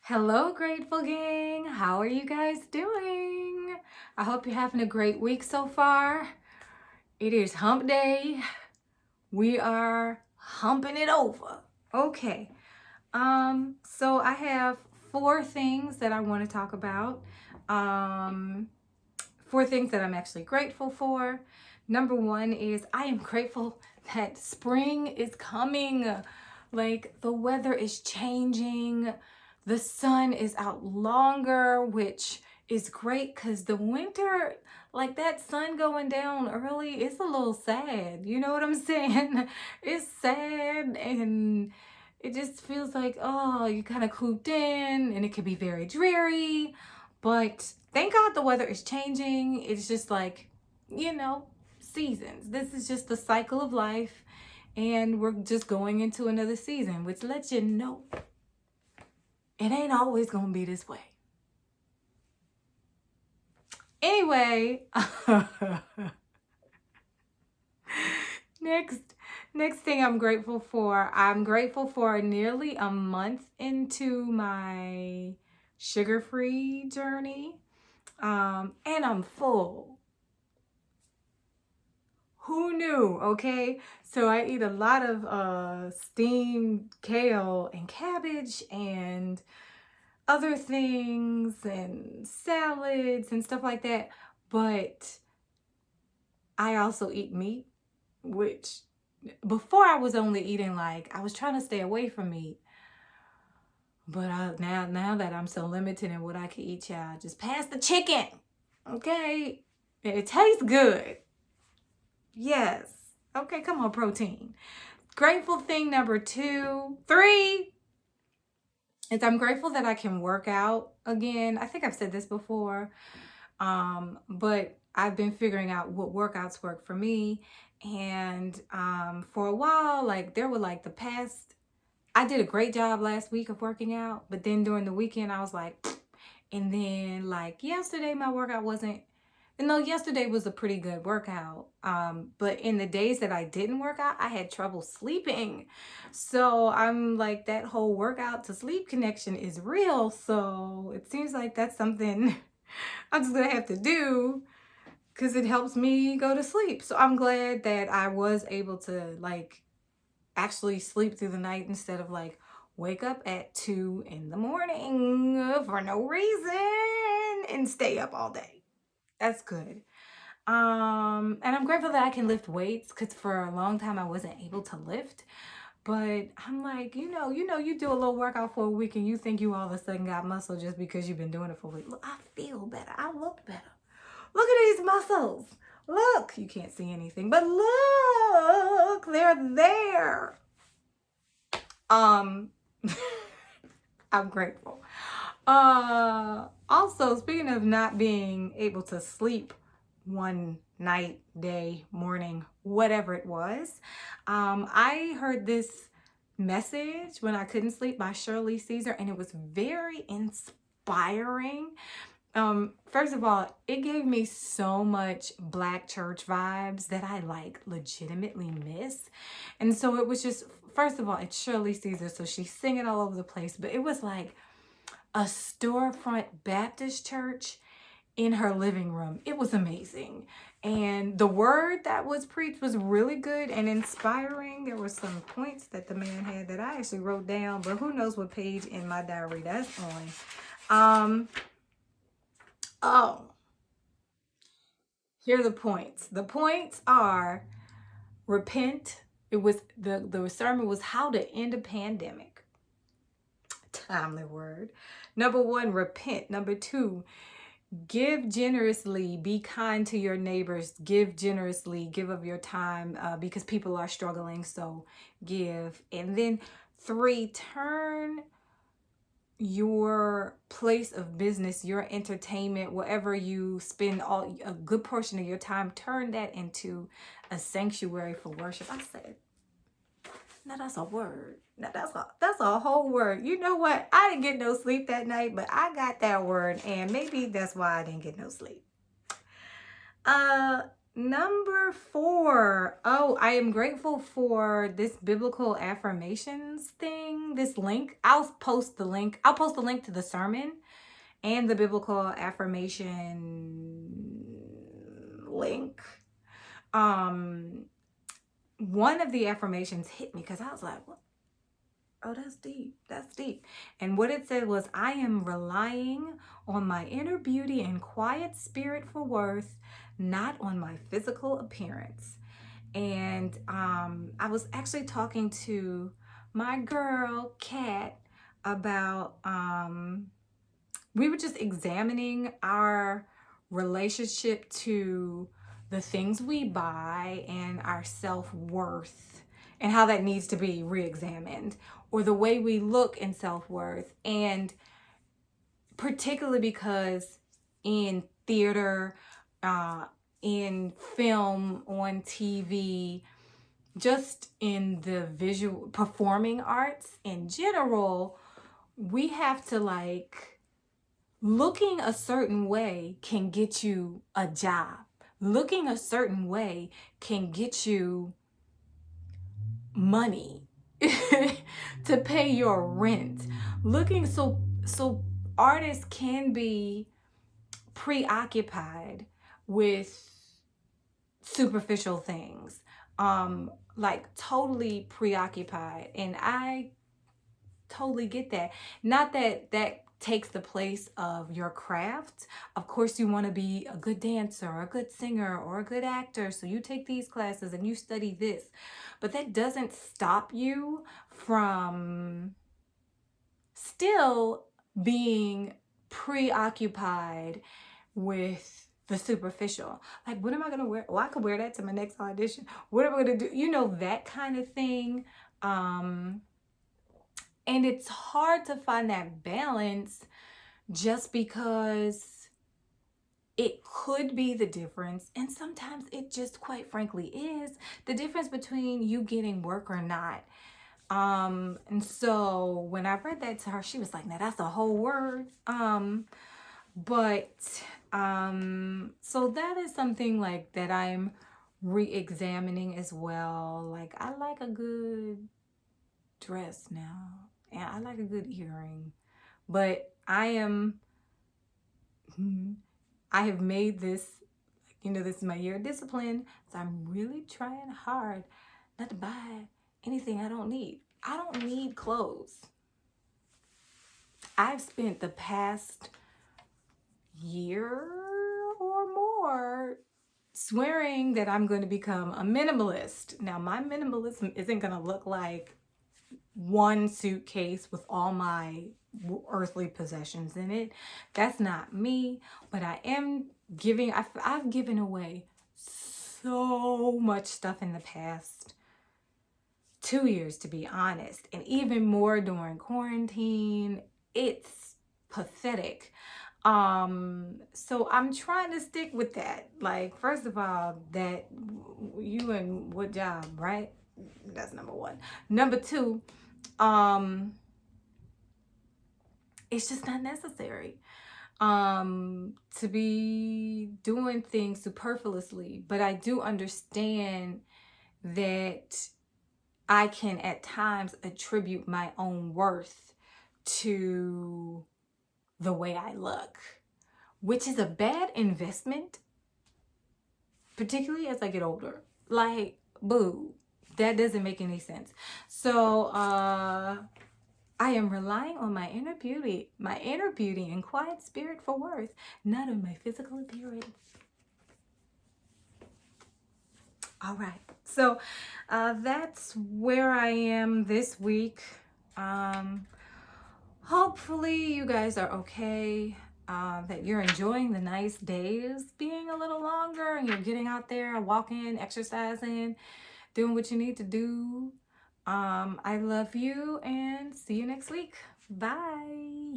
Hello, Grateful Gang. How are you guys doing? I hope you're having a great week so far. It is hump day. We are humping it over. Okay. So I have four things that I want to talk about. Um, Four things that I'm actually grateful for. Number one is I am grateful that spring is coming. Like the weather is changing. The sun is out longer, which is great because the winter, like that sun going down early, it's a little sad. You know what I'm saying? It's sad and it just feels like, oh, you kind of cooped in and it could be very dreary. But thank God the weather is changing. It's just like, seasons. This is just the cycle of life. And we're just going into another season, which lets you know it ain't always going to be this way. Anyway, next thing I'm grateful for. I'm grateful for nearly a month into my sugar-free journey. And I'm full. Who knew? Okay, so I eat a lot of steamed kale and cabbage and other things and salads and stuff like that, but I also eat meat, which before I was only eating, like, I was trying to stay away from meat, but now that I'm so limited in what I can eat, y'all, just pass the chicken. Okay, it tastes good. Yes. Okay, come on, protein. Grateful thing number three is I'm grateful that I can work out again. I think I've said this before, but I've been figuring out what workouts work for me. And for a while, like there were like I did a great job last week of working out, but then during the weekend, I was like, and then like yesterday, my workout wasn't. No, yesterday was a pretty good workout. But in the days that I didn't work out, I had trouble sleeping. So I'm like, that whole workout to sleep connection is real. So it seems like that's something I'm just gonna have to do because it helps me go to sleep. So I'm glad that I was able to like actually sleep through the night instead of like wake up at 2 in the morning for no reason and stay up all day. That's good. And I'm grateful that I can lift weights because for a long time I wasn't able to lift. But I'm like, you do a little workout for a week and you think you all of a sudden got muscle just because you've been doing it for a week. Look, I feel better. I look better. Look at these muscles. Look, you can't see anything, but look, they're there. Um, I'm grateful. Also, speaking of not being able to sleep one night, day, morning, whatever it was, I heard this message when I couldn't sleep by Shirley and it was very inspiring. First of all, it gave me so much Black church vibes that I like legitimately miss. And so it was just, first of all, it's Shirley Caesar, so she's singing all over the place, but it was like a storefront Baptist church in her living room. It was amazing. And the word that was preached was really good and inspiring. There were some points that the man had that I actually wrote down, but who knows what page in my diary that's on. Oh, here are the points. The points are repent. It was the sermon was how to end a pandemic. Timely word. Number 1, repent. Number 2, give generously, be kind to your neighbors, give generously, give of your time because people are struggling, so give. And then 3, turn your place of business, your entertainment, wherever you spend a good portion of your time, turn that into a sanctuary for worship. I said, now that's a word. Now that's a whole word. You know what? I didn't get no sleep that night, but I got that word, and maybe that's why I didn't get no sleep. Number 4. Oh, I am grateful for this biblical affirmations thing, this link. I'll post the link. I'll post the link to the sermon and the biblical affirmation link. One of the affirmations hit me because I was like, what? Oh, that's deep. That's deep. And what it said was, I am relying on my inner beauty and quiet spirit for worth, not on my physical appearance. And I was actually talking to my girl, Kat, about, we were just examining our relationship to the things we buy and our self-worth and how that needs to be re-examined, or the way we look in self-worth. And particularly because in theater, in film, on TV, just in the visual performing arts in general, we have to like, looking a certain way can get you a job. Looking a certain way can get you money to pay your rent. Looking so artists can be preoccupied with superficial things. Like totally preoccupied. And I totally get that. Not that that takes the place of your craft. Of course, you want to be a good dancer or a good singer or a good actor, so you take these classes and you study this. But that doesn't stop you from still being preoccupied with the superficial. Like, what am I gonna wear? Well, I could wear that to my next audition. What am I gonna do? You know, that kind of thing. And it's hard to find that balance, just because it could be the difference, and sometimes it just quite frankly is the difference between you getting work or not. And so when I read that to her, she was like, now that's a whole word. So that is something like that I'm re-examining as well. Like, I like a good dress now, and I like a good earring, but I have made this, this is my year of discipline, so I'm really trying hard not to buy anything I don't need. I don't need clothes. I've spent the past year or more swearing that I'm going to become a minimalist. Now, my minimalism isn't going to look like one suitcase with all my earthly possessions in it. That's not me. But I am giving, I've given away so much stuff in the past 2 years, to be honest, and even more during quarantine. It's pathetic. So I'm trying to stick with that. Like, first of all, that you in what job, right? That's number one. Number two, it's just not necessary to be doing things superfluously. But I do understand that I can at times attribute my own worth to the way I look, which is a bad investment, particularly as I get older. Like, boo, that doesn't make any sense. So I am relying on my inner beauty and quiet spirit for worth, not on my physical appearance. All right, so that's where I am this week. Hopefully you guys are okay, that you're enjoying the nice days being a little longer, and you're getting out there, walking, exercising, doing what you need to do. I love you, and see you next week. Bye.